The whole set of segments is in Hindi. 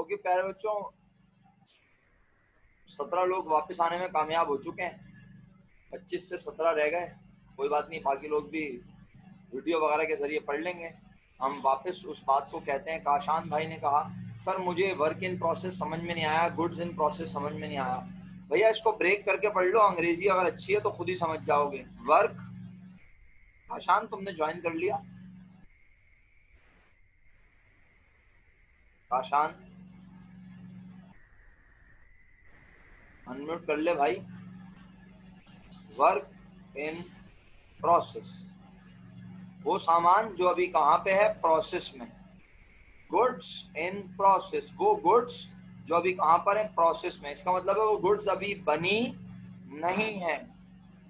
ओके प्यारे बच्चों, 17 लोग वापस आने में कामयाब हो चुके हैं। 25 से 17 रह गए। कोई बात नहीं, बाकी लोग भी वीडियो वगैरह के जरिए पढ़ लेंगे। हम वापस उस बात को कहते हैं। काशान भाई ने कहा सर मुझे वर्क इन प्रोसेस समझ में नहीं आया, गुड्स इन प्रोसेस समझ में नहीं आया। भैया इसको ब्रेक करके पढ़ लो, अंग्रेजी अगर अच्छी है तो खुद ही समझ जाओगे। वर्क, काशान तुमने ज्वाइन कर लिया? काशान अनम्यूट कर ले भाई। वर्क इन प्रोसेस, वो सामान जो अभी कहाँ पे है? प्रोसेस में। गुड्स इन प्रोसेस, वो गुड्स जो अभी कहाँ पर है? प्रोसेस में। इसका मतलब है वो गुड्स अभी बनी नहीं है।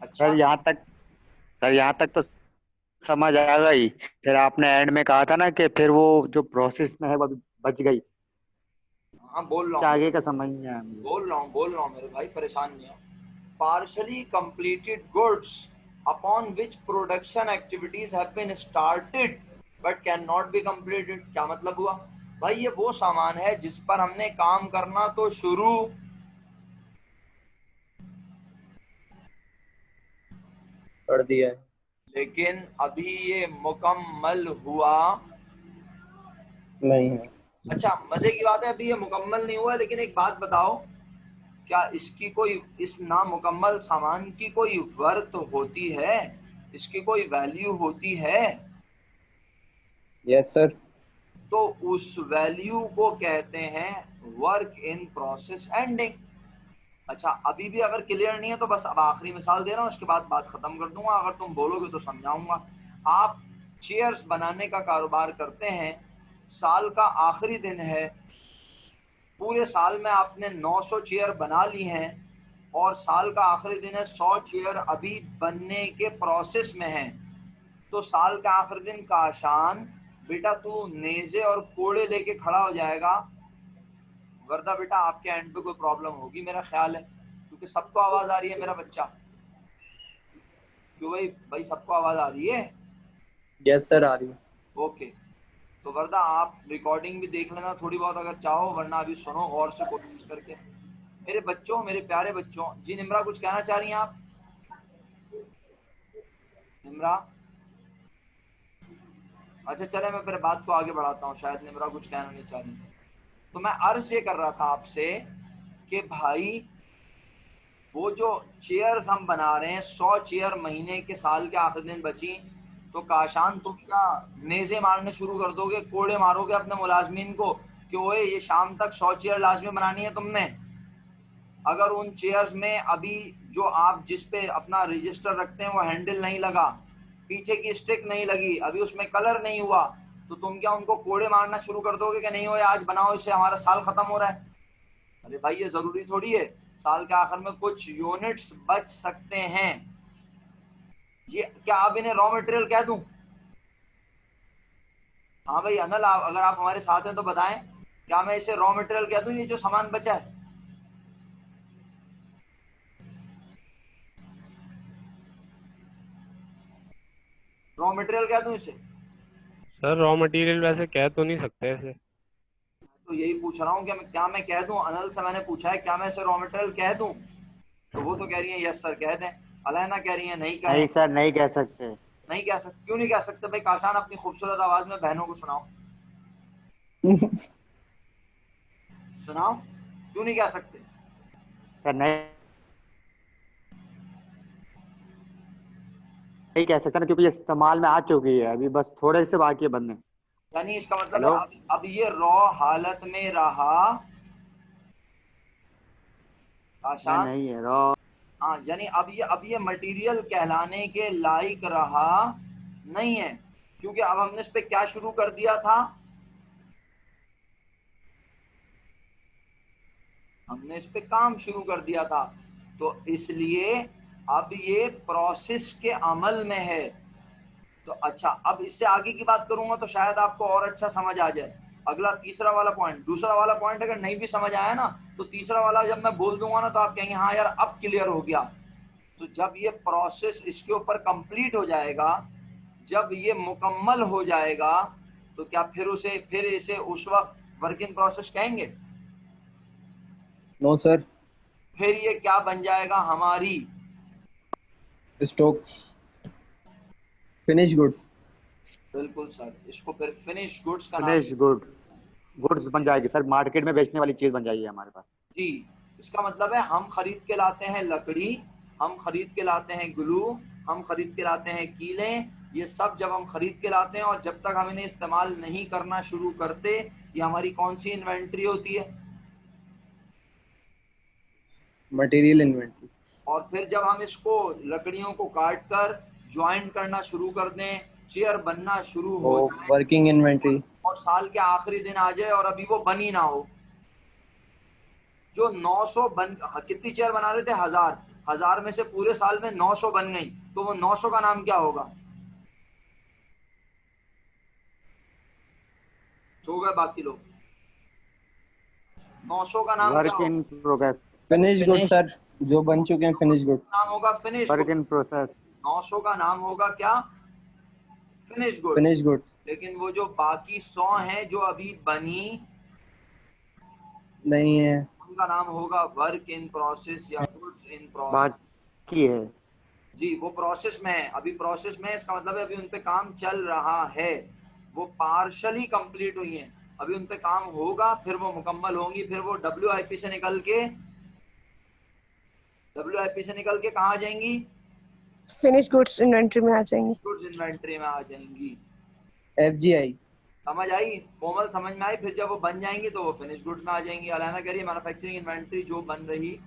अच्छा सर यहाँ तक तो समझ आ गई। फिर आपने एंड में कहा था ना कि फिर वो जो प्रोसेस में है वो अभी बच गई। हाँ बोल रहा क्या हूँ, आगे का समझ नहीं आया मुझे। बोल रहा हूँ मेरे भाई, परेशान नहीं हो। partially completed goods upon which production activities have been started but cannot be completed। क्या मतलब हुआ भाई? ये वो सामान है जिस पर हमने काम करना तो शुरू कर दिया है। लेकिन अभी ये मुकम्मल हुआ नहीं है। अच्छा, मजे की बात है अभी ये मुकम्मल नहीं हुआ। लेकिन एक बात बताओ, क्या इसकी कोई, इस नामुकम्मल सामान की कोई वर्थ होती है? इसकी कोई वैल्यू होती है? Yes sir. तो उस वैल्यू को कहते हैं वर्क इन प्रोसेस एंडिंग। अच्छा, अभी भी अगर क्लियर नहीं है तो बस अब आखिरी मिसाल दे रहा हूँ, उसके बाद बात खत्म कर दूंगा। अगर तुम बोलोगे तो समझाऊंगा। आप चेयर्स बनाने का कारोबार करते हैं, साल का आखिरी दिन है, पूरे साल में आपने 900 चेयर बना ली हैं और साल का आखिरी दिन है, 100 चेयर अभी बनने के प्रोसेस में हैं। तो साल का आखिरी दिन काशान बेटा तू नेजे और कोड़े लेके खड़ा हो जाएगा, वरना बेटा आपके एंड पे कोई प्रॉब्लम होगी मेरा ख्याल है। क्योंकि सबको आवाज आ रही है मेरा बच्चा? क्यों भाई? भाई सबको आवाज आ रही है? यस सर, आ रही है। ओके, तो वरना आप रिकॉर्डिंग भी देख लेना थोड़ी बहुत अगर चाहो, वरना अभी सुनो गौर से कोशिश करके। मेरे बच्चों, मेरे प्यारे बच्चों, जी निम्रा कुछ कहना चाह रही हैं आप? निम्रा, अच्छा चले मैं फिर बात को आगे बढ़ाता हूँ, शायद निम्रा कुछ कहना नहीं चाह रही। तो मैं अर्ज ये कर रहा था आपसे कि भाई वो जो चेयर्स हम बना रहे हैं, 100 चेयर महीने के साल के आखिरी दिन बची, तो काशान तुम क्या नेजे मारने शुरू कर दोगे, कोड़े मारोगे अपने मुलाजमीन को कि ओए ये शाम तक 100 चेयर लाजमी बनानी है तुमने? अगर उन चेयर्स में अभी जो आप जिस पे अपना रजिस्टर रखते हैं वो हैंडल नहीं लगा, पीछे की स्टिक नहीं लगी, अभी उसमें कलर नहीं हुआ, तो तुम क्या उनको कोड़े मारना शुरू कर दोगे कि नहीं हो आज बनाओ, इससे हमारा साल खत्म हो रहा है? अरे भाई ये जरूरी थोड़ी है, साल के आखिर में कुछ यूनिट्स बच सकते हैं। ये क्या आप इन्हें रॉ मटेरियल कह दूं? हाँ भाई अनल, अगर आप हमारे साथ हैं तो बताएं, क्या मैं इसे रॉ मटेरियल कह दूं ये जो सामान बचा है? रॉ मटेरियल कह दूं इसे? सर रॉ मटेरियल वैसे कह तो नहीं सकते ऐसे। तो यही पूछ रहा हूँ कि मैं क्या मैं कह दूं? अनल से मैंने पूछा है क्या मैं इसे रॉ मटेरियल कह दूं, तो वो तो कह रही है यस सर कह दें। अलैना कह रही है नहीं कहें। नहीं सर, नहीं कह सकते। नहीं कह सकते? क्यों नहीं कह सकते भाई? काशान अपनी खूबसूरत आवाज में बहनों को सुनाओ, सुनाओ, क्यों नहीं कह सकते? सर नहीं, नहीं कह सकते ना, क्योंकि ये इस्तेमाल में आ चुकी है, अभी बस थोड़े से बाकी है बनने। यानी इसका मतलब है हेलो। अब ये रॉ हालत में रहा नहीं काशान? नहीं है रॉ। हाँ, यानी अब ये मटेरियल कहलाने के लायक रहा नहीं है, क्योंकि अब हमने इस पे क्या शुरू कर दिया था? हमने इस पे काम शुरू कर दिया था, तो इसलिए अब ये प्रोसेस के अमल में है। तो अच्छा, अब इससे आगे की बात करूंगा तो शायद आपको और अच्छा समझ आ जाए। अगला तीसरा वाला पॉइंट, दूसरा वाला पॉइंट अगर नहीं भी समझ आया ना, तो तीसरा वाला जब मैं बोल दूंगा ना तो आप कहेंगे हाँ यार अब क्लियर हो गया। तो जब ये प्रोसेस इसके ऊपर कंप्लीट हो जाएगा, जब ये मुकम्मल हो जाएगा, तो क्या फिर इसे उस वक्त वर्क इन प्रोसेस कहेंगे? No sir. फिर ये क्या बन जाएगा हमारी? Stock, finish goods. बिल्कुल सर, इसको फिर फिनिश गुड्स का नाम। फिनिश गुड्स बन जाएगी सर, मार्केट में बेचने वाली चीज बन जाएगी हमारे पास। जी, इसका मतलब है हम खरीद के लाते हैं लकड़ी, हम खरीद के लाते हैं ग्लू, हम खरीद के लाते हैं कीले। ये सब जब हम खरीद के लाते हैं और जब तक हम इन्हें इस्तेमाल नहीं करना शुरू करते, ये हमारी कौन सी इन्वेंट्री होती है? Material inventory. और फिर जब हम इसको लकड़ियों को काट कर ज्वाइन करना शुरू कर दें, चेयर बनना शुरू हो और जाए, वर्किंग इन्वेंट्री। और साल के आखिरी दिन आ जाए और अभी वो बनी ना हो, जो 900 कितनी चेयर बना रहे थे? 1000, 1000 में से पूरे साल में 900 बन गई, तो वो 900 का नाम क्या होगा? सो गए बाकी लोग। 900 का नाम क्या वर्क इन होगा? प्रोग्रेस। फिनिश गुड सर, जो बन चुके हैं फिनिश गुड। नाम होगा finish work good. In process. 900 का नाम होगा क्या? Finish goods. फिनिश गुड लेकिन वो जो बाकी 100 हैं जो अभी बनी, नहीं है। उनका नाम होगा वर्क इन प्रोसेस या गुड्स इन प्रोसेस। बाकी है। जी, वो प्रोसेस में है, अभी प्रोसेस में है, इसका मतलब है अभी उन पे काम चल रहा है, वो पार्शली कंप्लीट हुई हैं, अभी उन पे काम होगा, फिर वो मुकम्मल होंगी, फिर वो डब्ल्यूआईपी से निकल के कहाँ आ जाएंगी? फिनिश गुड्स इन्वेंट्री में आ जाएंगी। गुड्स इन्वेंट्री में आ जाएंगी। FGI। समझ आई कोमल? समझ में आई? फिर जब वो बन जाएंगी तो वो फिनिश गुड्स में आ जाएंगी। अलाना कह रही है मैन्युफैक्चरिंग इन्वेंट्री जो बन रही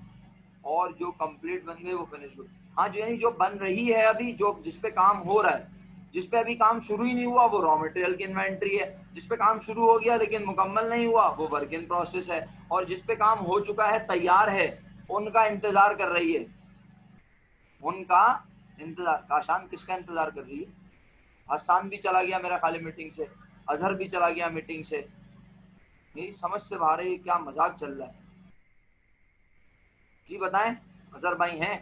और जो कंप्लीट बन गई वो फिनिश गुड। हाँ, जो यानी जो बन रही है अभी, जो जिस पे काम हो रहा है, जिस पे अभी काम शुरू ही नहीं हुआ वो रॉ मटेरियल की इन्वेंट्री है, जिस पे काम शुरू हो गया लेकिन मुकम्मल नहीं हुआ वो वर्क इन प्रोसेस है, और जिस पे काम हो चुका है, तैयार है, उनका इंतजार कर रही है, उनका इंतजार। काशान किसका इंतजार कर रही है? हसान भी चला गया मेरा खाली मीटिंग से, अजहर भी चला गया मीटिंग से, मेरी समझ से बाहर है, क्या मजाक चल रहा है? जी बताएं, अजहर भाई हैं?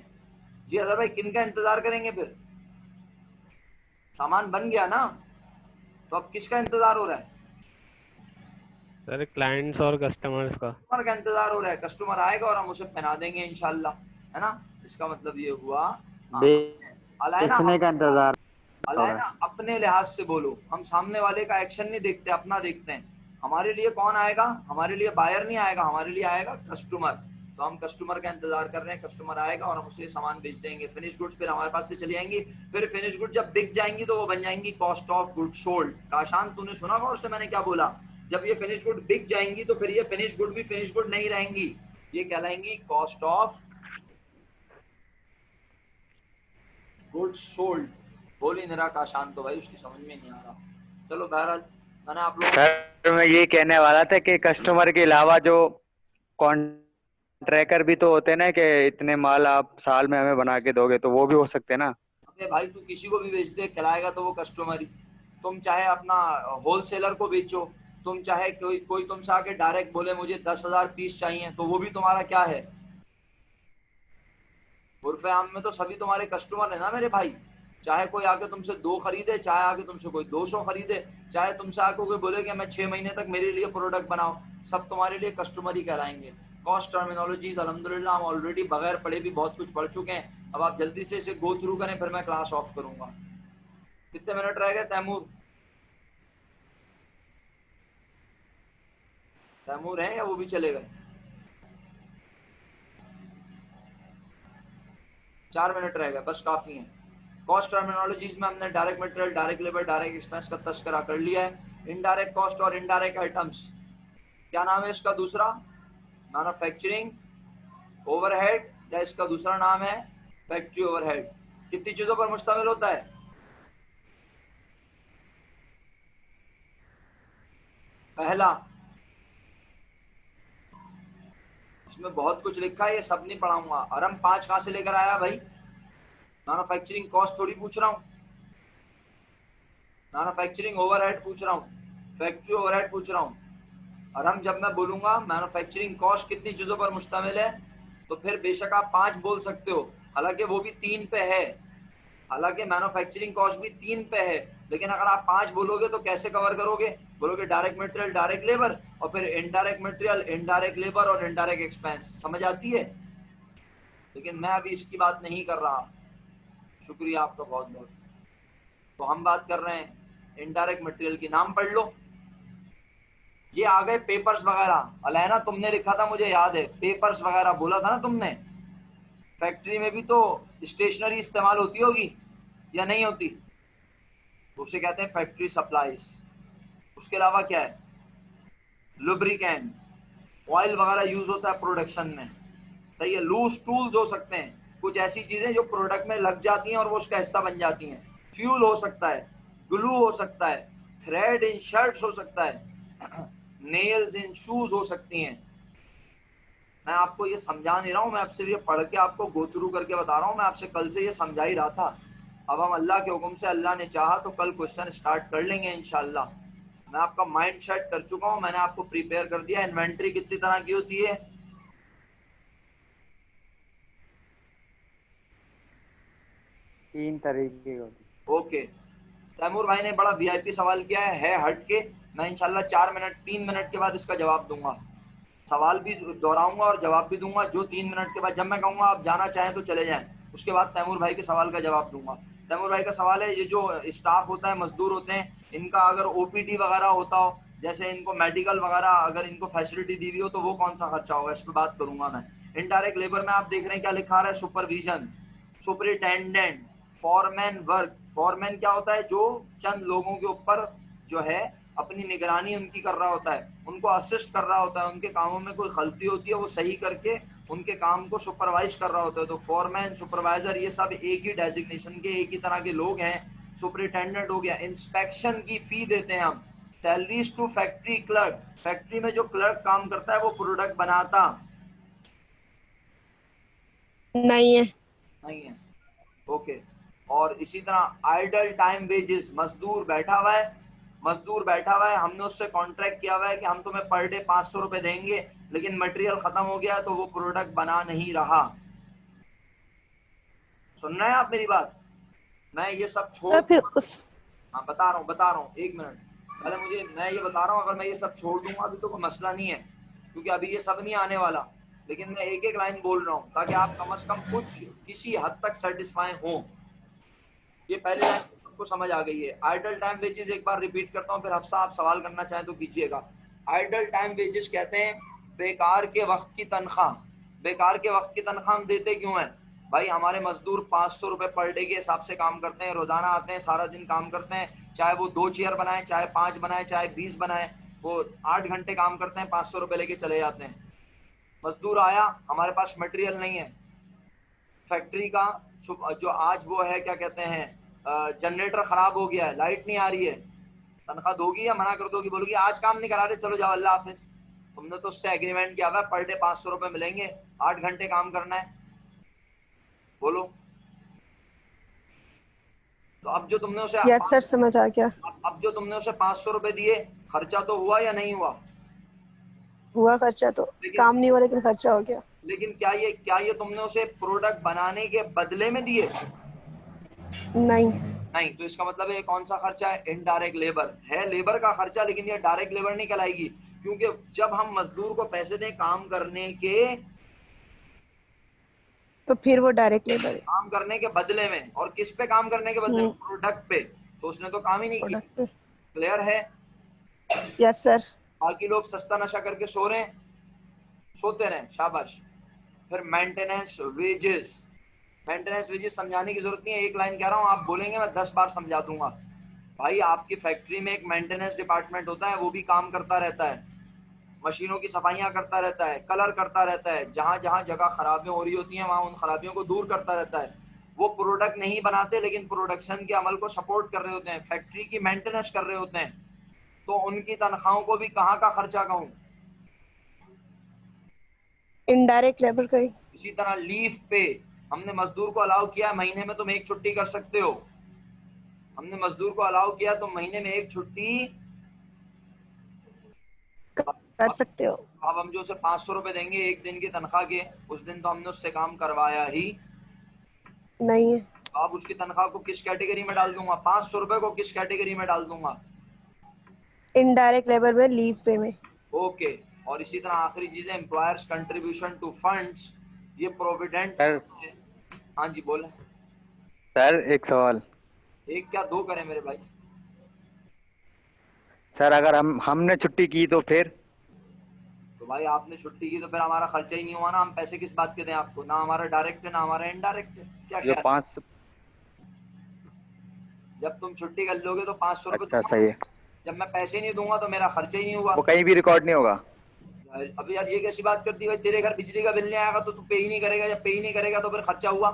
जी अजहर भाई, किन का इंतजार करेंगे फिर? सामान बन गया ना, तो अब किसका इंतजार हो रहा है? सर क्लाइंट्स और कस्टमर्स का। कस्टमर का इंतजार हो रहा है, कस्टमर आएगा और हम उसे पहना देंगे इंशाल्लाह, है ना? इसका मतलब ये हुआ। हाँ, अलायना बेचने का इंतजार हो रहा है। अलायना अपने लिहाज से बोलो, हम सामने वाले का एक्शन नहीं देखते, अपना देखते हैं। हमारे लिए कौन आएगा? हमारे लिए बायर नहीं आएगा, हमारे लिए आएगा कस्टमर। तो हम कस्टमर का इंतजार कर रहे हैं, कस्टमर आएगा और हम उसे सामान बेच देंगे। फिनिश गुड्स फिर हमारे पास से चली आएंगी, फिर फिनिश गुड्स जब बिक जाएंगी तो वो बन जाएंगी cost of good sold. Kashan तूने सुना होगा उससे मैंने क्या बोला? जब ये फिनिश गुड बिक जाएंगी तो फिर ये फिनिश गुड भी फिनिश गुड नहीं रहेंगी, ये कहलाएंगी कॉस्ट ऑफ गुड सोल्ड। बोली निरा काशान तो भाई उसकी समझ में नहीं आ रहा। चलो बहरहाल, मैंने आप लोगों सर मैं ये कहने वाला था कि कस्टमर के अलावा जो कॉन्ट्रैक्टर भी तो होते हैं ना, कि इतने माल आप साल में हमें बना के दोगे, तो वो भी हो सकते हैं ना। अपने भाई, तू किसी को भी बेच दे, कहलाएगा तो वो कस्टमर ही। तुम चाहे अपना होलसेलर को बेचो, तुम चाहे कोई कोई तुमसे आके डायरेक्ट बोले मुझे 10,000 पीस चाहिए, तो वो भी तुम्हारा क्या है? उर्फे आम में तो सभी तुम्हारे कस्टमर है ना मेरे भाई। चाहे कोई आके तुमसे 2 खरीदे, चाहे आके तुमसे कोई 200 खरीदे, चाहे तुमसे आके कोई बोले कि मैं 6 महीने तक मेरे लिए प्रोडक्ट बनाओ, सब तुम्हारे लिए कस्टमर ही कहलाएंगे। कॉस्ट टर्मिनोलॉजीज अल्हम्दुलिल्लाह हम ऑलरेडी बगैर पढ़े भी बहुत कुछ पढ़ चुके हैं। अब आप जल्दी से इसे गो थ्रू करें, फिर मैं क्लास ऑफ करूंगा। कितने मिनट रह गए तैमूर? तैमूर है या वो भी चले गए? 4 मिनट रह गए, बस काफी है। कॉस्ट टर्मिनोलॉजीज में हमने direct material, direct labour, direct expense का तस्करा कर लिया है। इनडायरेक्ट कॉस्ट और इनडायरेक्ट आइटम्स, क्या नाम है इसका दूसरा? मैन्युफैक्चरिंग ओवरहेड, या इसका दूसरा नाम है फैक्ट्री ओवरहेड। कितनी चीजों पर मुश्तमिल होता है? पहला, इसमें बहुत कुछ लिखा है, ये सब नहीं पढ़ाऊंगा। अरम 5 कहां से लेकर आया भाई? मैन्युफैक्चरिंग कॉस्ट थोड़ी पूछ रहा हूँ, मैन्युफैक्चरिंग ओवरहेड पूछ रहा हूँ, फैक्ट्री ओवरहेड पूछ रहा हूँ। और हम जब मैं बोलूंगा मैन्युफैक्चरिंग कॉस्ट कितनी चीजों पर मुश्तमिल है, तो फिर बेशक आप 5 बोल सकते हो, हालांकि वो भी 3 पे है, हालांकि मैन्युफैक्चरिंग कॉस्ट भी 3 पे है, लेकिन अगर आप 5 बोलोगे तो कैसे कवर करोगे? बोलोगे डायरेक्ट मटेरियल डायरेक्ट लेबर, और फिर इनडायरेक्ट मटेरियल इनडायरेक्ट लेबर और इनडायरेक्ट एक्सपेंस। समझ आती है? लेकिन मैं अभी इसकी बात नहीं कर रहा। शुक्रिया आपका बहुत बहुत। तो हम बात कर रहे हैं इनडायरेक्ट मटेरियल की। नाम पढ़ लो। ये आ गए पेपर्स वगैरह। अलैना तुमने लिखा था, मुझे याद है, पेपर्स वगैरह बोला था ना तुमने। फैक्ट्री में भी तो स्टेशनरी इस्तेमाल होती होगी या नहीं होती? उसे कहते हैं फैक्ट्री सप्लाईज। उसके अलावा क्या है? लुब्रिकेंट, ऑयल वगैरह यूज होता है प्रोडक्शन में। सही है। लूज टूल्स हो सकते हैं, कुछ ऐसी चीजें जो प्रोडक्ट में लग जाती हैं और वो उसका हिस्सा बन जाती हैं। फ्यूल हो सकता है, ग्लू हो सकता है, थ्रेड इन शर्ट्स हो सकता है, नेल्स इन शूज हो सकती हैं। मैं आपको ये समझा नहीं रहा हूँ, मैं आपसे ये पढ़ के आपको गो थ्रू करके बता रहा हूँ। मैं आपसे कल से ये समझा ही रहा था। अब हम अल्लाह के हुक्म से, अल्लाह ने चाहा तो कल क्वेश्चन स्टार्ट कर लेंगे इंशाल्लाह। मैं आपका माइंड सेट कर चुका हूँ, मैंने आपको प्रिपेयर कर दिया। इन्वेंट्री कितनी तरह की होती है? 3 तरीके होती। ओके। तैमूर भाई ने बड़ा वीआईपी सवाल किया है हट के। मैं इंशाल्लाह 3 मिनट के बाद इसका जवाब दूंगा। सवाल भी दोहराऊंगा और जवाब भी दूंगा। जो 3 मिनट के बाद, जब मैं कहूंगा आप जाना चाहें तो चले जाएं, उसके बाद तैमूर भाई के सवाल का जवाब दूंगा। तैमूर भाई का सवाल है, ये जो स्टाफ होता है, मजदूर होते हैं, इनका अगर ओपीडी वगैरह होता हो, जैसे इनको मेडिकल वगैरह अगर इनको फैसिलिटी दी हुई हो, तो वो कौन सा खर्चा होगा, इस पर बात करूंगा मैं। इनडायरेक्ट लेबर में आप देख रहे हैं क्या लिखा रहा है? Supervision, superintendent, foreman work. Foreman क्या होता है? जो चंद लोगों के ऊपर जो है अपनी निगरानी उनकी कर रहा होता है, उनको असिस्ट कर रहा होता है, उनके कामों में कोई गलती होती है वो सही करके उनके काम को सुपरवाइज कर रहा होता है। तो फॉरमैन, सुपरवाइजर, ये सब एक ही डेजिग्नेशन के, एक ही तरह के लोग हैं। सुपरिटेंडेंट हो गया। इंस्पेक्शन की फी देते हैं हम। Salaries to factory clerk, factory में जो क्लर्क काम करता है वो प्रोडक्ट बनाता नहीं है। नहीं है। ओके। और इसी तरह आइडल टाइम वेजेस, मजदूर बैठा हुआ है, मजदूर बैठा हुआ है, हमने उससे कॉन्ट्रैक्ट किया हुआ है कि हम तुम्हें पर डे 500 रुपए देंगे, लेकिन मटेरियल खत्म हो गया तो वो प्रोडक्ट बना नहीं रहा। सुन रहे हैं आप मेरी बात? मैं ये सब छोड़, सर फिर उस हाँ बता रहा हूँ 1 मिनट पहले मुझे, मैं ये बता रहा हूँ, अगर मैं ये सब छोड़ दूंगा अभी तो कोई मसला नहीं है, क्योंकि अभी ये सब नहीं आने वाला। लेकिन मैं एक एक लाइन बोल रहा हूँ ताकि आप कम से कम कुछ किसी हद तक सेटिस्फाई हो। ये पहले लाइन सबको समझ आ गई है। आइडल टाइम वेजेस एक बार रिपीट करता हूँ, फिर हफ्सा आप सवाल करना चाहें तो कीजिएगा। आइडल टाइम वेजेस कहते हैं बेकार के वक्त की तनख्वाह। बेकार के वक्त की तनख्वाह हम देते क्यों हैं भाई? हमारे मजदूर 500 रुपए पर डे के हिसाब से काम करते हैं, रोजाना आते हैं, सारा दिन काम करते हैं, चाहे वो 2 चेयर बनाए, चाहे 5 बनाए, चाहे 20 बनाए, वो 8 घंटे काम करते हैं, 500 रुपए लेके चले जाते हैं। मजदूर आया, हमारे पास मटेरियल नहीं है, फैक्ट्री का जो आज वो है क्या कहते हैं, जनरेटर खराब हो गया है, लाइट नहीं आ रही है, तनख्वाह दोगी या मना कर दोगी? बोलोगी आज काम नहीं करा रहे, चलो जाओ अल्लाह हाफिज। तुमने तो उससे एग्रीमेंट किया हुआ है, पर डे 500 रुपए मिलेंगे, 8 घंटे काम करना है। बोलो। तो अब जो तुमने उसे यस सर, समझ आ गया। अब जो तुमने उसे 500 रुपए दिए, खर्चा तो हुआ या नहीं हुआ? हुआ खर्चा तो। लेकिन काम नहीं हुआ लेकिन खर्चा हो गया। लेकिन क्या ये तुमने उसे प्रोडक्ट बनाने के बदले में दिए? नहीं। नहीं। तो इसका मतलब है कौन सा खर्चा है? इनडायरेक्ट लेबर है, लेबर का खर्चा, लेकिन ये डायरेक्ट लेबर नहीं कहलाएगी, क्योंकि जब हम मजदूर को पैसे दें काम करने के, तो फिर वो डायरेक्ट लेबर है। काम करने के बदले में, और किस पे काम करने के बदले में? प्रोडक्ट पे। तो उसने तो काम ही नहीं किया। प्रोडक्ट पे। क्लियर है? Yes sir. बाकी लोग सस्ता नशा करके सो रहे हैं, सोते रहे, शाबाश। फिर मेंटेनेंस वेजेस। मेंटेनेंस वेजेस समझाने की जरूरत नहीं है, एक लाइन कह रहा हूँ, आप बोलेंगे मैं 10 बार समझा दूंगा। भाई आपकी फैक्ट्री में एक मेंटेनेंस डिपार्टमेंट होता है, वो भी काम करता रहता है, मशीनों की सफाइयां करता रहता है, कलर करता रहता है, जहां जहां जगह खराबियां हो रही होती हैं वहां उन खराबियों को दूर करता रहता है। वो प्रोडक्ट नहीं बनाते, लेकिन प्रोडक्शन के अमल को सपोर्ट कर रहे होते हैं, फैक्ट्री की मेंटेनेंस कर रहे होते हैं। तो उनकी तनख्वाहों को भी कहाँ का खर्चा कहूँ? इनडायरेक्ट लेबर का ही। इसी तरह लीव पे, हमने मजदूर को अलाउ किया महीने में तुम 1 छुट्टी कर सकते हो, हमने मजदूर को अलाउ किया तो महीने में 1 छुट्टी कर सकते हो। अब हम जो उसे 500 रुपए देंगे 1 दिन की तनख्वाह के, उस दिन तो हमने उससे काम करवाया ही नहीं है। तो अब उसकी तनख्वाह को किस कैटेगरी में डाल दूंगा? 500 रुपए को किस कैटेगरी में डाल दूंगा? इनडायरेक्ट लेबर में, लीव पे में। ओके, और इसी तरह आखिरी चीज है एम्प्लॉयर्स कंट्रीब्यूशन टू फंड्स, ये प्रोविडेंट। सर हाँ जी बोले। सर एक सवाल। एक क्या दो करें मेरे भाई? सर अगर हमने छुट्टी की तो फिर? तो भाई आपने छुट्टी की तो फिर हमारा खर्चा ही नहीं हुआ ना, हम पैसे किस बात के दें आपको? ना हमारा डायरेक्ट है ना हमारा इनडायरेक्ट है, क्या जो ख्याल? 5। जब तुम छुट्टी कर लोगे तो 500 रुपये अच्छा सही है। जब मैं पैसे नहीं दूंगा तो मेरा खर्चा ही नहीं हुआ। वो कहीं भी रिकॉर्ड नहीं होगा? अभी यार ये कैसी बात करती है भाई, तेरे घर बिजली का बिल नहीं आएगा तो तू पे ही नहीं करेगा, जब पे ही नहीं करेगा तो फिर खर्चा हुआ,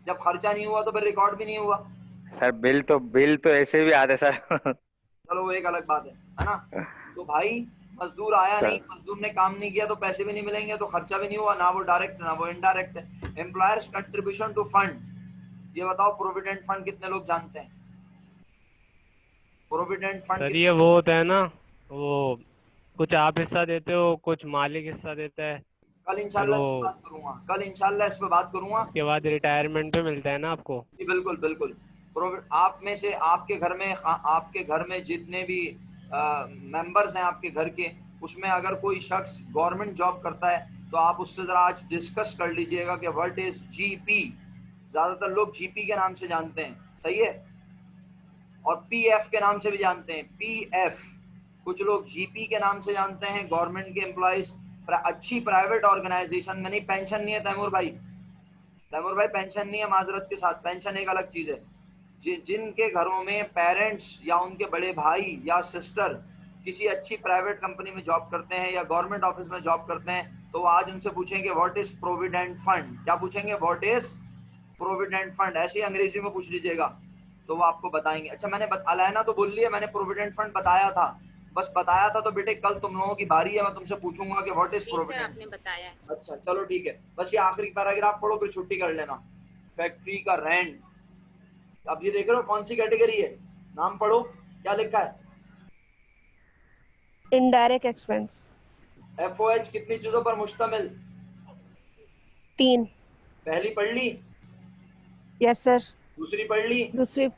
जब खर्चा नहीं हुआ तो फिर रिकॉर्ड भी नहीं हुआ। सर बिल तो ऐसे भी आते सर। चलो वो एक अलग बात है ना? तो भाई मजदूर आया नहीं, सर मजदूर ने काम नहीं किया तो पैसे भी नहीं मिलेंगे, तो खर्चा भी नहीं हुआ, ना वो डायरेक्ट ना वो इनडायरेक्ट है। एम्प्लॉयर्स कंट्रीब्यूशन टू फंड, ये बताओ प्रोविडेंट फंड कितने लोग जानते हैं? प्रोविडेंट फंड सर ये वो होता है ना, वो कुछ आप हिस्सा देते हो, कुछ मालिक हिस्सा देता है, कल फिर इंशाल्लाह वो इस पे बात करूंगा, कल इंशाल्लाह इस पे बात करूंगा। उसके बाद रिटायरमेंट पे मिलता है ना आपको। जी बिल्कुल बिल्कुल। आप में से आपके घर में जितने भी मेंबर्स हैं आपके घर के, उसमें अगर कोई शख्स गवर्नमेंट जॉब करता है तो आप उससे जरा आज डिस्कस कर लीजिएगा कि व्हाट इज जीपी। ज्यादातर लोग जीपी के नाम से जानते हैं, सही है, और पीएफ के नाम से भी जानते हैं, पीएफ। कुछ लोग जीपी के नाम से जानते हैं, गवर्नमेंट के एम्प्लॉयज। अच्छी प्राइवेट ऑर्गेनाइजेशन में नहीं, पेंशन नहीं है तैमूर भाई, तैमूर भाई पेंशन नहीं है, माजरत के साथ, पेंशन एक अलग चीज है। जिनके घरों में पेरेंट्स या उनके बड़े भाई या सिस्टर किसी अच्छी प्राइवेट कंपनी में जॉब करते हैं या गवर्नमेंट ऑफिस में जॉब करते हैं, तो आज उनसे पूछेंगे व्हाट इज प्रोविडेंट फंड, क्या पूछेंगे? व्हाट इज प्रोविडेंट फंड, ऐसे ही अंग्रेजी में पूछ लीजिएगा तो वो आपको बताएंगे। अच्छा मैंने अलायना तो बोल लिया, मैंने प्रोविडेंट फंड बताया था, बस बताया था, तो बेटे कल तुम लोगों की बारी है, मैं तुमसे पूछूंगा कि व्हाट इज जी सर प्रोविडेंट। आपने बताया। अच्छा चलो ठीक है, बस ये आखिरी पैराग्राफ पढ़ो फिर छुट्टी कर लेना। फैक्ट्री का रेंट, अब ये देख रहे हो कौन सी कैटेगरी है, नाम पढ़ो क्या लिखा है। Indirect expense. एफओएच कितनी चीजों पर मुश्तमिल? 3। पहली पढ़ ली, यस सर। दूसरी पढ़ ली, दूसरी,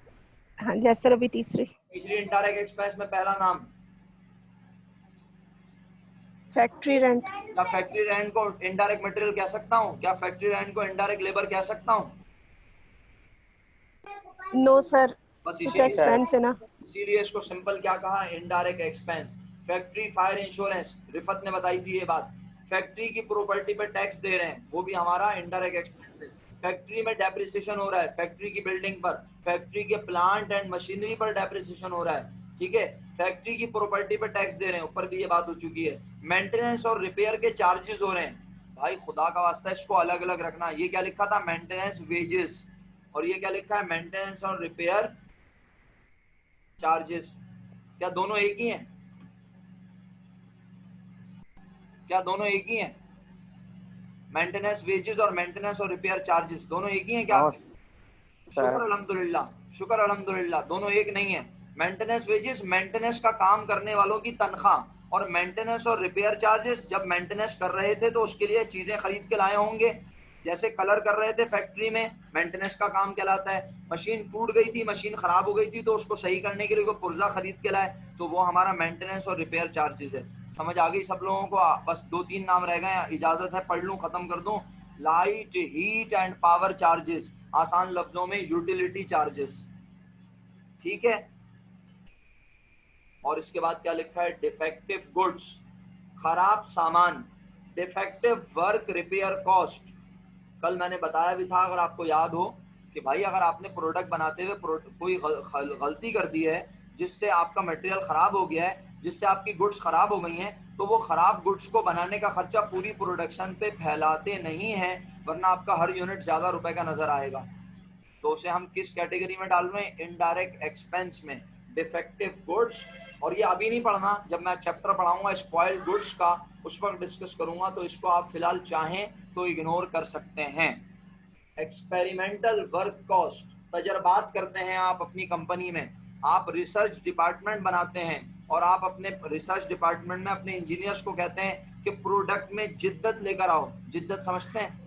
हाँ यस सर, अभी तीसरी। तीसरी इनडायरेक्ट एक्सपेंस में पहला नाम। Factory rent. क्या फैक्ट्री रेंट को इनडायरेक्ट मटेरियल कह सकता हूँ? क्या फैक्ट्री रेंट को इनडायरेक्ट लेबर कह सकता हूँ? नो सर, बस तो इसीलिए एक्सपेंस है ना। इसीलिए इसको सिंपल क्या कहा, indirect expense. Factory fire insurance, Rifat ने बताई थी ये बात। फैक्ट्री की प्रॉपर्टी पर टैक्स दे रहे हैं, वो भी हमारा इनडायरेक्ट एक्सपेंस है। फैक्ट्री में डेप्रिसिएशन हो रहा है, फैक्ट्री की बिल्डिंग पर, फैक्ट्री के प्लांट एंड मशीनरी पर डेप्रिसिएशन हो रहा है, ठीक है। फैक्ट्री की प्रॉपर्टी पर टैक्स दे रहे हैं, ऊपर भी ये बात हो चुकी है। मेंटेनेंस और रिपेयर के चार्जेस हो रहे हैं, भाई खुदा का वास्ता इसको अलग अलग रखना। ये क्या लिखा था, मेंटेनेंस वेजेस, और ये क्या लिखा है, मेंटेनेंस और रिपेयर चार्जेस। क्या दोनों एक ही हैं? क्या दोनों एक ही हैं? मेंटेनेंस वेजेस और मेंटेनेंस और रिपेयर चार्जेस दोनों एक ही हैं क्या? हाँ शुक्र सर। अल्हम्दुलिल्लाह, शुक्र अल्हम्दुलिल्लाह, दोनों एक नहीं है। मेंटेनेंस वेजेस मेंटेनेंस का काम करने वालों की तनख्वाह, और मेंटेनेंस और रिपेयर चार्जेस जब मेंटेनेंस कर रहे थे तो उसके लिए चीजें खरीद के लाए होंगे, जैसे कलर कर रहे थे फैक्ट्री में, मेंटेनेंस का काम कहलाता है। मशीन टूट गई थी, मशीन खराब हो गई थी, तो उसको सही करने के लिए कोई पुर्जा खरीद के लाए, तो वो हमारा मेंटेनेंस और रिपेयर चार्जेस है। समझ आ गई सब लोगों को? बस 2-3 नाम रह गए, इजाजत है पढ़ लूं, खत्म कर दूं। Light heat and power charges, आसान लफ्जों में यूटिलिटी चार्जेस, ठीक है। और इसके बाद क्या लिखा है, डिफेक्टिव गुड्स, खराब सामान, डिफेक्टिव वर्क रिपेयर कॉस्ट। कल मैंने बताया भी था, अगर आपको याद हो, कि भाई अगर आपने प्रोडक्ट बनाते हुए कोई गलती कर दी है जिससे आपका मटेरियल खराब हो गया है, जिससे आपकी गुड्स खराब हो गई हैं, तो वो खराब गुड्स को बनाने का खर्चा पूरी प्रोडक्शन पे फैलाते नहीं है, वरना आपका हर यूनिट ज्यादा रुपए का नजर आएगा। तो उसे हम किस कैटेगरी में डाल रहे हैं, इनडायरेक्ट एक्सपेंस में, डिफेक्टिव गुड्स। और ये अभी नहीं पढ़ना, जब मैं चैप्टर पढ़ाऊंगा स्पॉइल्ड गुड्स का, उस वक्त डिस्कस करूंगा, तो इसको आप फिलहाल चाहें तो इग्नोर कर सकते हैं। एक्सपेरिमेंटल वर्क कॉस्ट, तजर्बात करते हैं आप अपनी कंपनी में, आप रिसर्च डिपार्टमेंट बनाते हैं, और आप अपने रिसर्च डिपार्टमेंट में अपने इंजीनियर्स को कहते हैं कि प्रोडक्ट में जिद्दत लेकर आओ। जिद्दत समझते हैं?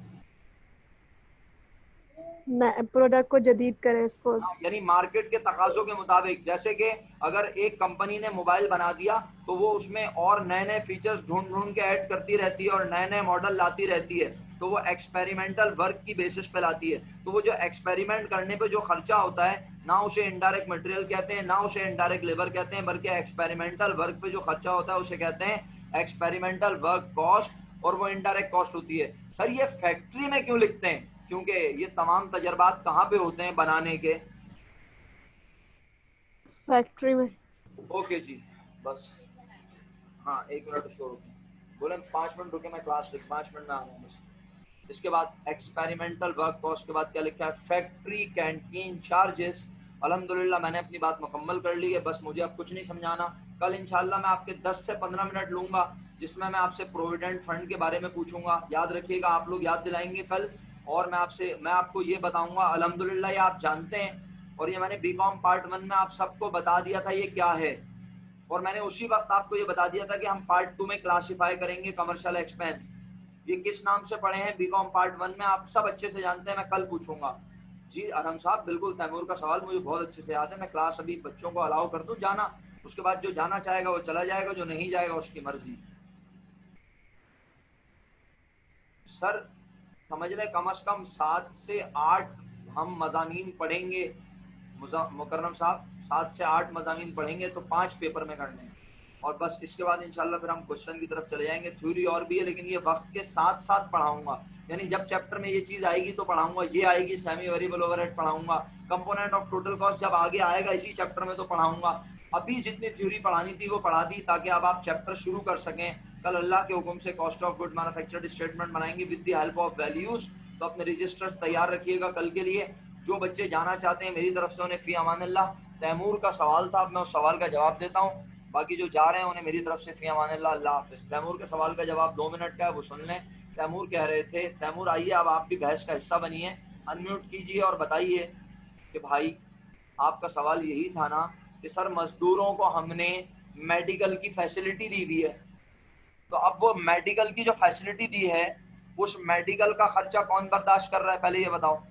प्रोडक्ट को जदीद करें इसको। यानी मार्केट के तकाजों के मुताबिक, जैसे कि अगर एक कंपनी ने मोबाइल बना दिया तो वो उसमें और नए नए फीचर्स ढूंढ ढूंढ के ऐड करती रहती है और नए नए मॉडल लाती रहती है, तो वो एक्सपेरिमेंटल वर्क की बेसिस पे लाती है। तो वो जो एक्सपेरिमेंट करने पे जो खर्चा होता है, ना उसे इनडायरेक्ट मटेरियल कहते हैं, ना उसे इनडायरेक्ट लेबर कहते हैं, बल्कि एक्सपेरिमेंटल वर्क पे जो खर्चा होता है उसे कहते हैं एक्सपेरिमेंटल वर्क कॉस्ट, और वो इनडायरेक्ट कॉस्ट होती है। सर ये फैक्ट्री में क्यों लिखते हैं, क्योंकि ये तमाम तजर्बात कहाँ पे होते हैं बनाने के? फैक्ट्री में। ओके जी, बस हाँ 1 मिनट उसको रुकें, बोले 5 मिनट रुके, मैं क्लास 5 मिनट में आ रहा हूँ बस। इसके बाद एक्सपेरिमेंटल वर्क कॉस्ट के बाद क्या लिखा है, फैक्ट्री कैंटीन चार्जेस। अल्हम्दुलिल्लाह मैंने अपनी बात मुकम्मल कर ली है, बस मुझे अब कुछ नहीं समझाना। कल इंशाल्लाह मैं आपके 10 से 15 मिनट लूंगा जिसमें मैं आपसे प्रोविडेंट फंड के बारे में पूछूंगा, याद रखिएगा, आप लोग याद दिलाएंगे कल। और मैं आपको ये बताऊंगा, अल्हम्दुलिल्लाह ये आप जानते हैं और ये मैंने बीकॉम पार्ट 1 में आप सबको बता दिया था ये क्या है, और मैंने उसी वक्त आपको ये बता दिया था कि हम पार्ट 2 में क्लासिफाई करेंगे कमर्शियल एक्सपेंस। ये किस नाम से पढ़े हैं बीकॉम पार्ट 1 में आप सब अच्छे से जानते हैं, मैं कल पूछूंगा। जी अरहम साहब बिल्कुल, तैमूर का सवाल मुझे बहुत अच्छे से याद है। मैं क्लास अभी बच्चों को अलाउ कर दूं जाना, उसके बाद जो जाना चाहेगा वो चला जाएगा, जो नहीं जाएगा उसकी मर्जी। सर समझ लें कम से कम 7 से 8 हम मज़ामीन पढ़ेंगे मुकर्रम साहब, 7 से 8 मज़ामीन पढ़ेंगे तो 5 पेपर में करने हैं, और बस इसके बाद इंशाल्लाह फिर हम क्वेश्चन की तरफ चले जाएंगे। थ्योरी और भी है लेकिन ये वक्त के साथ साथ पढ़ाऊंगा, यानी जब चैप्टर में ये चीज़ आएगी तो पढ़ाऊंगा, ये आएगी सेमी वेरिएबल ओवरहेड पढ़ाऊंगा, कंपोनेंट ऑफ टोटल कॉस्ट जब आगे आएगा इसी चैप्टर में तो पढ़ाऊंगा। अभी जितनी थ्योरी पढ़ानी थी वो पढ़ा दी ताकि अब आप चैप्टर शुरू कर सकें। कल अल्लाह के हुक्म से cost of good manufactured statement बनाएंगे with the help of values, तो अपने रजिस्टर्स तैयार रखिएगा कल के लिए। जो बच्चे जाना चाहते हैं मेरी तरफ से उन्हें फी अमानिल्लाह। तैमूर का सवाल था, अब मैं उस सवाल का जवाब देता हूँ, बाकी जो जा रहे हैं उन्हें मेरी तरफ से फी अमानिल्लाह, अल्लाह हाफिज़। तैमूर के सवाल का जवाब 2 मिनट का है, वो सुन लें। तैमूर कह रहे थे, तैमूर आइए अब आप भी बहस का हिस्सा बनिए, अनम्यूट कीजिए और बताइए कि भाई आपका सवाल यही था ना कि सर मजदूरों को हमने मेडिकल की फैसिलिटी दी हुई है, तो अब वो मेडिकल की जो फैसिलिटी दी है उस मेडिकल का खर्चा कौन बर्दाश्त कर रहा है, पहले ये बताओ।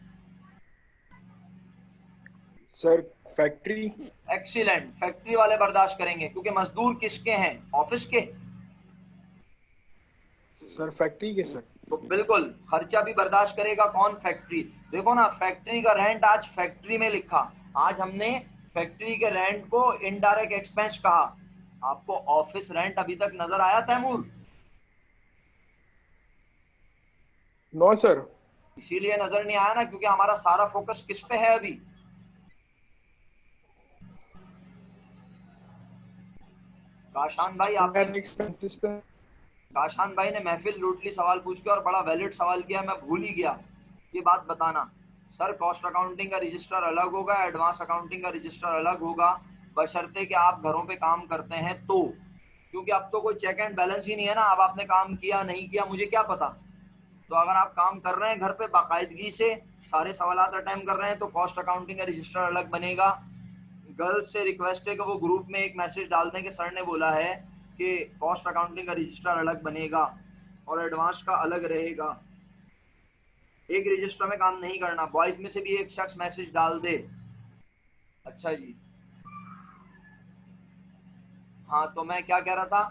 Sir factory. एक्सीलेंट, फैक्ट्री वाले बर्दाश्त करेंगे क्योंकि मजदूर किसके हैं, ऑफिस के। सर फैक्ट्री के सर। तो बिल्कुल खर्चा भी बर्दाश्त करेगा कौन, फैक्ट्री। देखो ना फैक्ट्री का रेंट आज फैक्ट्री में लिखा, आज हमने फैक्ट्री के रेंट को इनडायरेक्ट एक्सपेंस कहा। आपको ऑफिस रेंट अभी तक नजर आया तैमूर? No sir. इसीलिए नजर नहीं आया ना क्योंकि हमारा सारा फोकस किस पे है अभी। काशान भाई काशान भाई ने महफिल लूट ली सवाल पूछ के और बड़ा वैलिड सवाल किया, मैं भूल ही गया ये बात बताना। सर कॉस्ट अकाउंटिंग का रजिस्टर अलग होगा, एडवांस अकाउंटिंग का रजिस्टर अलग होगा, बशर्ते कि आप घरों पे काम करते हैं तो, क्योंकि अब तो कोई चेक एंड बैलेंस ही नहीं है ना, अब आपने काम किया नहीं किया मुझे क्या पता। तो अगर आप काम कर रहे हैं घर पे बाकायदगी से सारे सवालात अटेम्प्ट कर रहे हैं तो कॉस्ट अकाउंटिंग का रजिस्टर अलग बनेगा। गर्ल्स से रिक्वेस्ट है कि वो ग्रुप में एक मैसेज डाल दें कि सर ने बोला है कि कॉस्ट अकाउंटिंग का रजिस्टर अलग बनेगा और एडवांस का अलग रहेगा। एक रजिस्टर में काम नहीं करना, बॉयज में से भी एक शख्स मैसेज डाल दे। अच्छा जी, हाँ तो मैं क्या कह रहा था,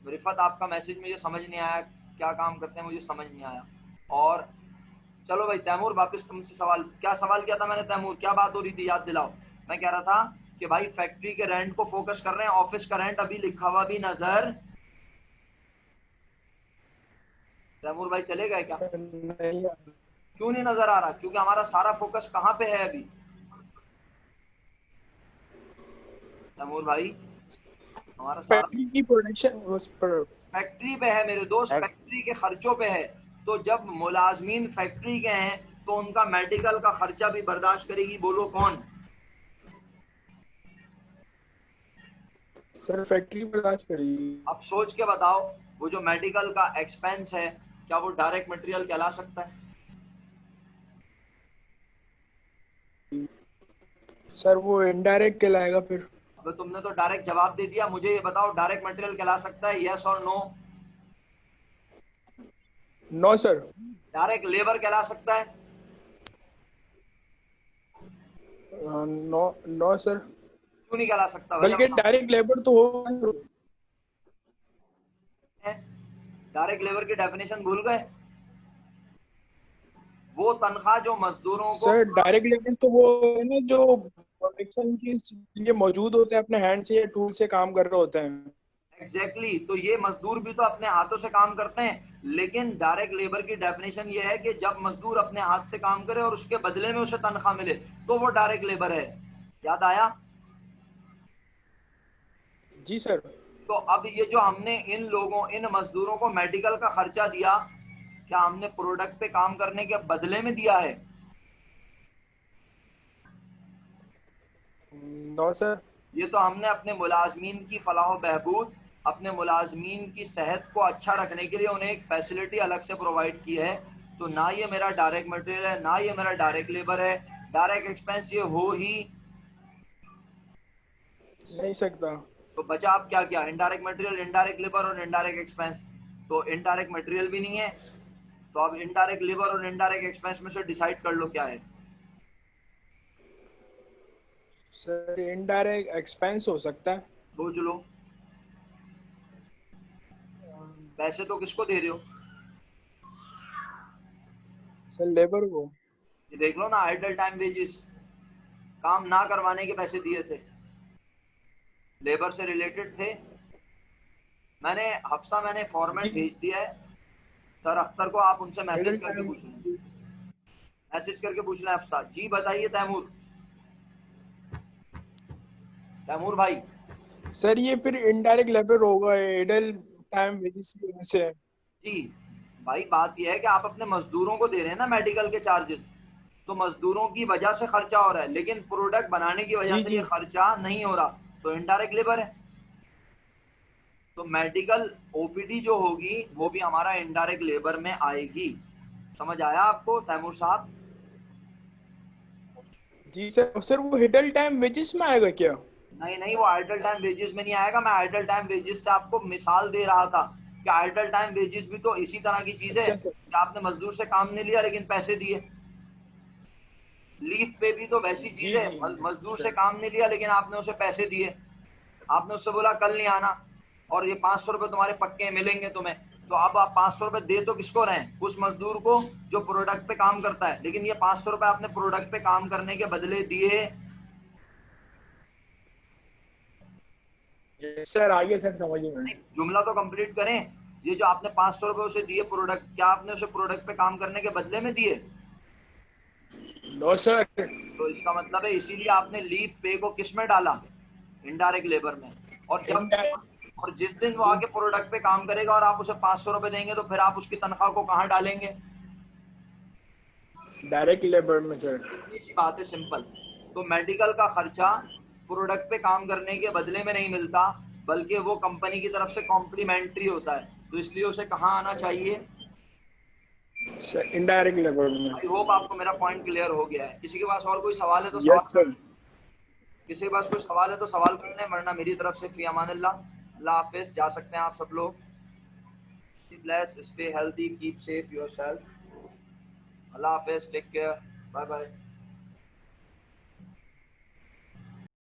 रिफत आपका मैसेज मुझे समझ नहीं आया, क्या काम करते हैं मुझे समझ नहीं आया। और चलो भाई तैमूर वापस तुमसे सवाल, क्या सवाल किया था मैंने तैमूर, क्या बात हो रही थी याद दिलाओ। मैं कह रहा था कि भाई फैक्ट्री के रेंट को फोकस कर रहे हैं, ऑफिस का रेंट अभी लिखा हुआ भी नजर। तैमूर भाई चले गए क्या? क्यों नहीं नजर आ रहा? क्योंकि हमारा सारा फोकस कहाँ पे है अभी तैमूर भाई, हमारा सारा फैक्ट्री की प्रोडक्शन उस पर फैक्ट्री पे है मेरे दोस्त, फैक्ट्री के खर्चों पे है। तो जब मुलाजमीन फैक्ट्री के हैं तो उनका मेडिकल का खर्चा भी बर्दाश्त करेगी, बोलो कौन? सर फैक्ट्री बर्दाश्त करेगी। अब सोच के बताओ, वो जो मेडिकल का एक्सपेंस है क्या वो डायरेक्ट मटेरियल कहला सकता है? सर वो इनडायरेक्ट कहलाएगा फिर। अब तुमने तो डायरेक्ट जवाब दे दिया, मुझे ये बताओ डायरेक्ट मटेरियल कहला सकता है, यस और no? No sir. Direct labour कहला सकता है? नो नो सर, क्यों नहीं कहला सकता? बल्कि डायरेक्ट लेबर तो होगा। डायरेक्ट लेबर की डेफिनेशन भूल गए? वो तनख्वाह जो मजदूरों को, सर डायरेक्ट लेबर तो वो है ना जो प्रोडक्शन के लिए मौजूद होते हैं, अपने हैंड से या टूल से काम कर रहे होते हैं। एग्जैक्टली तो ये मजदूर भी तो अपने हाथों से काम करते हैं, लेकिन डायरेक्ट लेबर की डेफिनेशन ये है कि जब मजदूर अपने हाथ से काम करे और उसके बदले में उसे तनख्वाह मिले तो वो डायरेक्ट लेबर है। याद आया? जी सर। तो अब ये जो हमने इन लोगों, इन मजदूरों को मेडिकल का खर्चा दिया, क्या हमने प्रोडक्ट पे काम करने के बदले में दिया है? No sir. ये तो हमने अपने मुलाजमीन की फलाह बहबूद, अपने मुलाजमीन की सेहत को अच्छा रखने के लिए उन्हें एक फैसिलिटी अलग से प्रोवाइड की है। तो ना ये मेरा डायरेक्ट मटेरियल है, ना ये मेरा डायरेक्ट लेबर है। डायरेक्ट एक्सपेंस ये हो ही नहीं सकता। तो बचा आप क्या क्या? इनडायरेक्ट मटेरियल, इनडायरेक्ट लेबर और इनडायरेक्ट एक्सपेंस। तो इनडायरेक्ट मटेरियल भी नहीं है, तो अब इनडायरेक्ट लेबर और इनडायरेक्ट एक्सपेंस में से डिसाइड कर लो क्या है। सर इनडायरेक्ट एक्सपेंस हो सकता है। सोच लो, पैसे तो किसको दे रहे हो? सर लेबर को। ये देख लो ना, आइडल टाइम वेजेस, काम ना करवाने के पैसे दिए थे, लेबर से रिलेटेड थे। मैंने फॉर्मेट जी भेज दिया है सर अख्तर को, आप उनसे मिडिल मैसेज करके टाइम। पूछ लें, मैसेज करके पूछ लें अफसा जी। बताइए तैमूर, तैमूर भाई। सर ये फिर इनडायरेक्ट लेबर होगा इडल टाइम वेजेस की वजह से। जी भाई, बात यह है कि आप अपने मजदूरों को दे रहे हैं ना मेडिकल के चार्जेस, तो मजदूरों की वजह से खर्चा हो रहा है, लेकिन प्रोडक्ट बनाने की वजह जी से जी। ये खर्चा नहीं हो रहा, तो इनडायरेक्ट लेबर है। तो मेडिकल ओपीडी जो होगी वो भी हमारा इनडायरेक्ट लेबर में आएगी। समझ आया आपको तैमूर साहब? जी सर। सर वो हिडल टाइम वेजेस में आएगा क्या? नहीं नहीं, वो आइडल टाइम वेजेस में नहीं आएगा। मैं आइडल टाइम वेजेस से आपको मिसाल दे रहा था कि आइडल टाइम वेजेस भी तो इसी तरह की चीज है अच्छा सर। कि आपने मजदूर से काम नहीं लिया लेकिन पैसे दिए। लीव पे भी तो वैसी चीज जी है, जी मजदूर से सर। काम नहीं लिया लेकिन आपने उसे पैसे दिए। आपने उससे बोला कल नहीं आना और ये 500 रुपए तुम्हारे पक्के मिलेंगे तुम्हें, तो अब आप 500 रुपए दे तो किसको रहे हैं? उस मजदूर को जो प्रोडक्ट पे काम करता है, लेकिन ये 500 रुपए आपने प्रोडक्ट पे काम करने के बदले दिए। सर आइए सर, समझ में। जुमला तो कंप्लीट करें। ये जो आपने 500 रुपए उसे दिए प्रोडक्ट, क्या आपने उसे प्रोडक्ट पे काम करने के बदले में दिए? No sir. तो इसका मतलब है इसीलिए आपने लीव पे को किस में डाला? इनडायरेक्ट लेबर में। और जब और जिस दिन वो आके प्रोडक्ट पे काम करेगा और आप उसे 500 रुपए देंगे तो फिर आप उसकी तनख्वाह को कहाँ डालेंगे? डायरेक्ट लेबर में सर। इतनी सी बात है, सिंपल। तो मेडिकल का खर्चा प्रोडक्ट पे काम करने के बदले में नहीं मिलता, बल्कि वो कंपनी की तरफ से कॉम्प्लीमेंट्री होता है, तो इसलिए उसे कहाँ आना चाहिए? सर इनडायरेक्ट लेबर में। आई होप आपको मेरा पॉइंट क्लियर हो गया है। किसी के पास और कोई सवाल है तो यस सवाल, सर। किसी के पास कोई सवाल है तो सवाल कर लें, वरना मेरी तरफ से फी अमानिल्लाह, अल्लाह हाफिज, जा सकते हैं आप सब लोग। Bless, stay healthy, keep safe yourself. अल्लाह हाफिज, टेक केयर, बाय बाय।